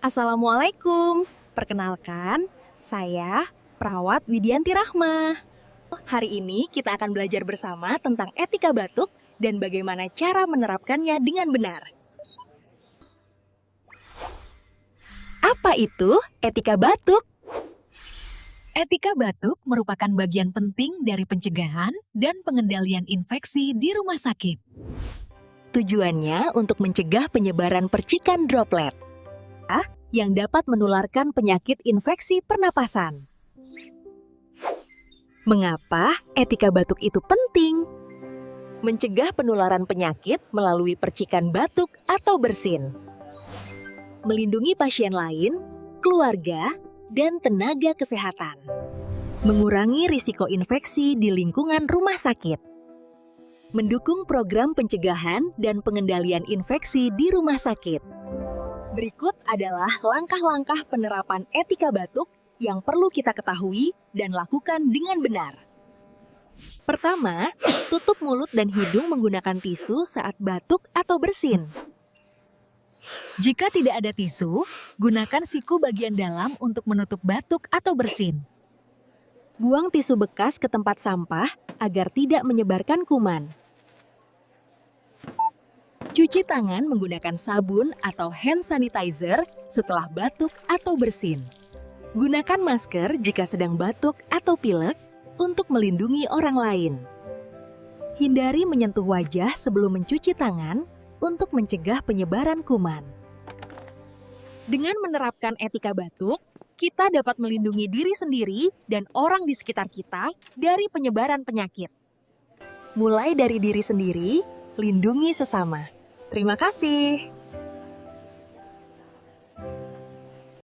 Assalamualaikum. Perkenalkan, saya Perawat Widianti Rahma. Hari ini kita akan belajar bersama tentang etika batuk dan bagaimana cara menerapkannya dengan benar. Apa itu etika batuk? Etika batuk merupakan bagian penting dari pencegahan dan pengendalian infeksi di rumah sakit. Tujuannya untuk mencegah penyebaran percikan droplet yang dapat menularkan penyakit infeksi pernapasan. Mengapa etika batuk itu penting? Mencegah penularan penyakit melalui percikan batuk atau bersin. Melindungi pasien lain, keluarga, dan tenaga kesehatan. Mengurangi risiko infeksi di lingkungan rumah sakit. Mendukung program pencegahan dan pengendalian infeksi di rumah sakit. Berikut adalah langkah-langkah penerapan etika batuk yang perlu kita ketahui dan lakukan dengan benar. Pertama, tutup mulut dan hidung menggunakan tisu saat batuk atau bersin. Jika tidak ada tisu, gunakan siku bagian dalam untuk menutup batuk atau bersin. Buang tisu bekas ke tempat sampah agar tidak menyebarkan kuman. Cuci tangan menggunakan sabun atau hand sanitizer setelah batuk atau bersin. Gunakan masker jika sedang batuk atau pilek untuk melindungi orang lain. Hindari menyentuh wajah sebelum mencuci tangan untuk mencegah penyebaran kuman. Dengan menerapkan etika batuk, kita dapat melindungi diri sendiri dan orang di sekitar kita dari penyebaran penyakit. Mulai dari diri sendiri, lindungi sesama. Terima kasih.